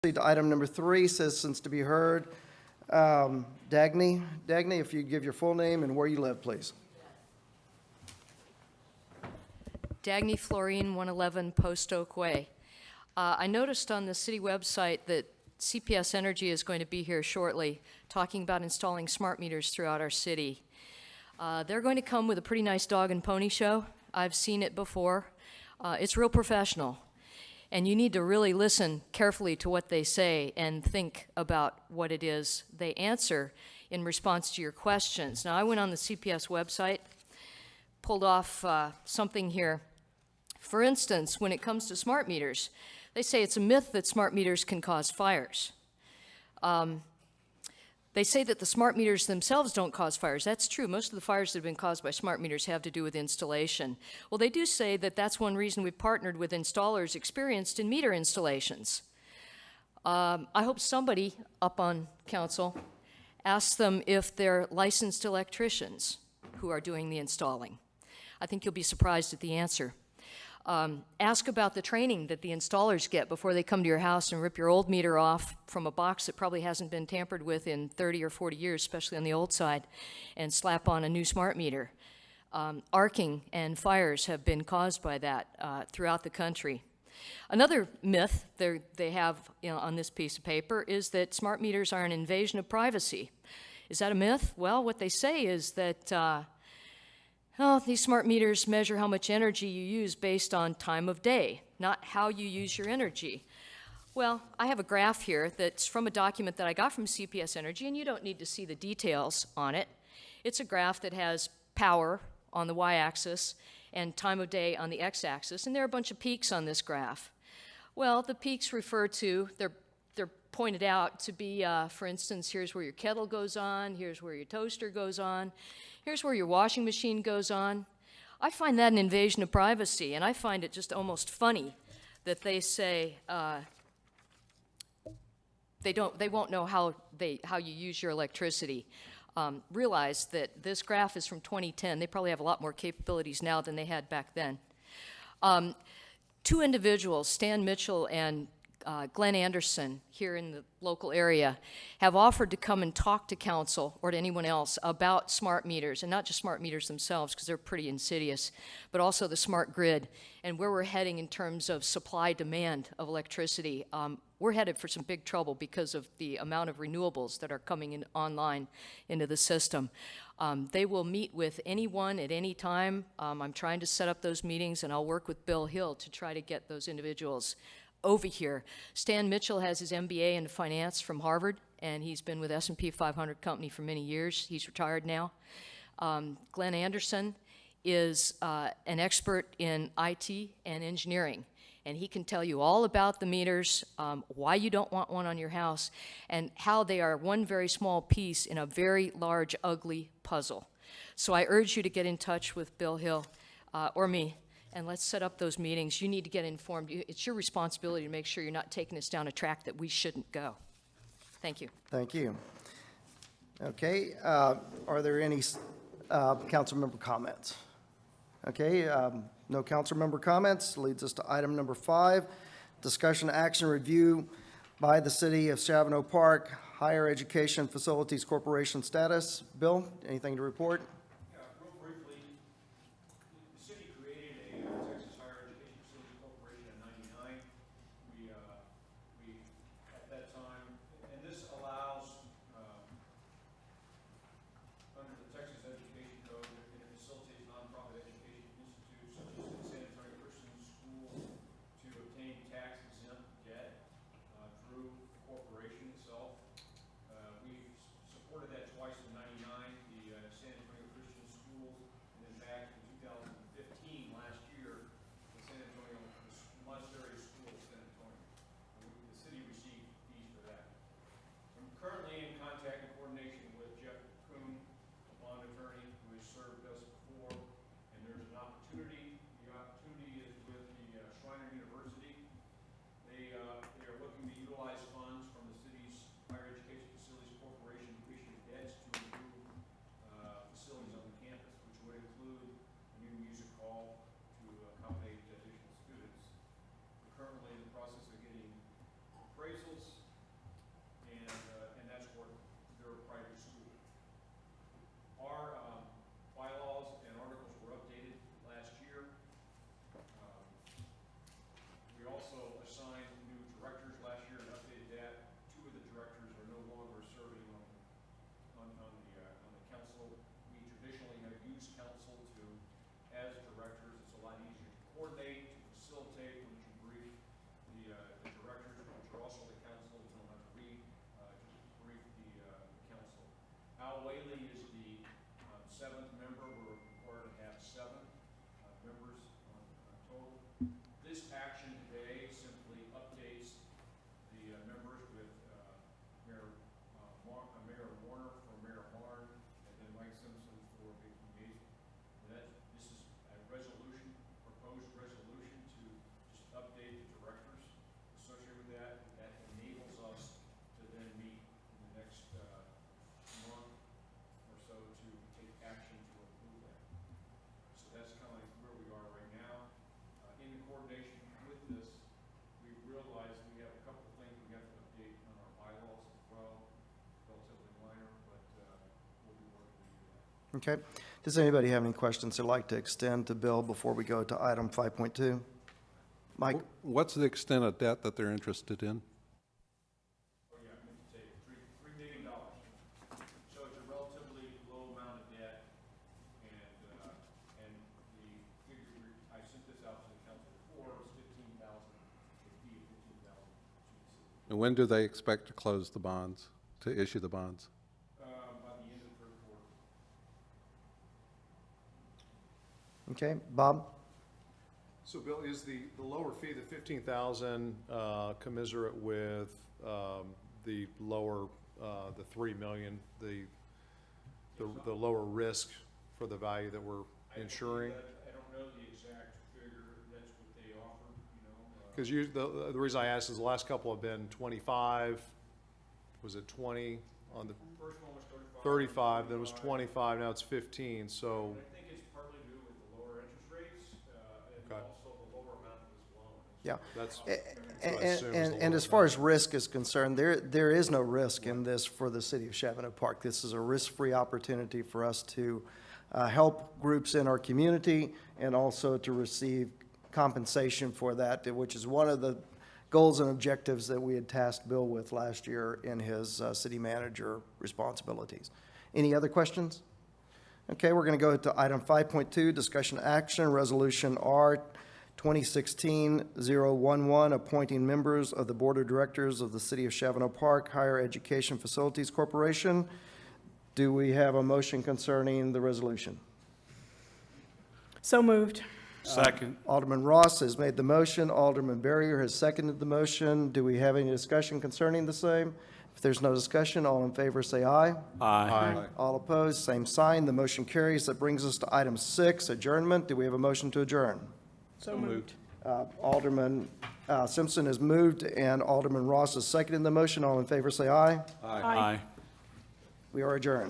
To item number 3, citizens to be heard. Dagny, if you give your full name and where you live, please. Dagny Florine, 111 Post Oak Way. I noticed on the city website that CPS Energy is going to be here shortly talking about installing smart meters throughout our city. They're going to come with a pretty nice dog and pony show. I've seen it before. It's real professional. And you need to really listen carefully to what they say and think about what it is they answer in response to your questions. Now, I went on the CPS website, pulled off something here. For instance, when it comes to smart meters, they say it's a myth that smart meters can cause fires. They say that the smart meters themselves don't cause fires. That's true. Most of the fires that have been caused by smart meters have to do with installation. Well, they do say that that's one reason we've partnered with installers experienced in meter installations. I hope somebody up on council asks them if they're licensed electricians who are doing the installing. I think you'll be surprised at the answer. Ask about the training that the installers get before they come to your house and rip your old meter off from a box that probably hasn't been tampered with in 30 or 40 years, especially on the old side, and slap on a new smart meter. Arcing and fires have been caused by that throughout the country. Another myth they have on this piece of paper is that smart meters are an invasion of privacy. Is that a myth? Well, what they say is that these smart meters measure how much energy you use based on time of day, not how you use your energy. Well, I have a graph here that's from a document that I got from CPS Energy, and you don't need to see the details on it. It's a graph that has power on the y-axis and time of day on the x-axis, and there are a bunch of peaks on this graph. Well, the peaks refer to, they're pointed out to be, for instance, here's where your kettle goes on, here's where your toaster goes on, here's where your washing machine goes on. I find that an invasion of privacy, and I find it just almost funny that they say they won't know how you use your electricity. Realize that this graph is from 2010. They probably have a lot more capabilities now than they had back then. Two individuals, Stan Mitchell and Glenn Anderson, here in the local area, have offered to come and talk to council or to anyone else about smart meters, and not just smart meters themselves, because they're pretty insidious, but also the smart grid and where we're heading in terms of supply-demand of electricity. We're headed for some big trouble because of the amount of renewables that are coming in online into the system. They will meet with anyone at any time. I'm trying to set up those meetings, and I'll work with Bill Hill to try to get those individuals over here. Stan Mitchell has his MBA in finance from Harvard, and he's been with S&P 500 company for many years. He's retired now. Glenn Anderson is an expert in IT and engineering, and he can tell you all about the meters, why you don't want one on your house, and how they are one very small piece in a very large, ugly puzzle. So I urge you to get in touch with Bill Hill or me, and let's set up those meetings. You need to get informed. It's your responsibility to make sure you're not taking us down a track that we shouldn't go. Thank you. Thank you. Okay, are there any council member comments? Okay, no council member comments. Leads us to item number 5, discussion, action, review by the City of Shavano Park Higher Education Facilities Corporation status. Bill, anything to report? Whaley is the seventh member. We're required to have seven members total. This action today simply updates the members with Mayor Warner for Mayor Horn, and then Mike Simpson for Vicky Mason. This is a resolution, proposed resolution to just update the directors associated with that. That enables us to then meet in the next month or so to take action to approve that. So that's kind of like where we are right now. In coordination with this, we realized we have a couple of things we have to update on our bylaws as well, relatively minor, but we'll be working to do that. Okay. Does anybody have any questions they'd like to extend to Bill before we go to item 5.2? Mike? What's the extent of debt that they're interested in? Oh, yeah, I meant to say $3 million. So it's a relatively low amount of debt, and the figure, I sent this out to the council before, was $15,000, a fee of $15,000 to the city. And when do they expect to close the bonds, to issue the bonds? By the end of the third quarter. Okay. Bob? So Bill, is the lower fee, the 15,000, commensurate with the lower, the 3 million, the lower risk for the value that we're insuring? I don't know the exact figure, that's what they offer, Because the reason I asked is the last couple have been 25, was it 20 on the First one was 35, then it was 25, now it's 15, so, I think it's partly due with the lower interest rates, and Okay. also the lower amount of this loan. Yeah. that's, And as far as risk is concerned, there is no risk in this for the City of Shavano Park. This is a risk-free opportunity for us to help groups in our community and also to receive compensation for that, which is one of the goals and objectives that we had tasked Bill with last year in his city manager responsibilities. Any other questions? Okay, we're going to go to item 5.2, discussion action, resolution R 2016-011, appointing members of the Board of Directors of the City of Shavano Park Higher Education Facilities Corporation. Do we have a motion concerning the resolution? So moved. Second. Alderman Ross has made the motion. Alderman Barrier has seconded the motion. Do we have any discussion concerning the same? If there's no discussion, all in favor say aye. Aye. All opposed, same sign. The motion carries. That brings us to item 6, adjournment. Do we have a motion to adjourn? So moved. Alderman Simpson has moved, and Alderman Ross has seconded the motion. All in favor say aye. Aye. We are adjourned.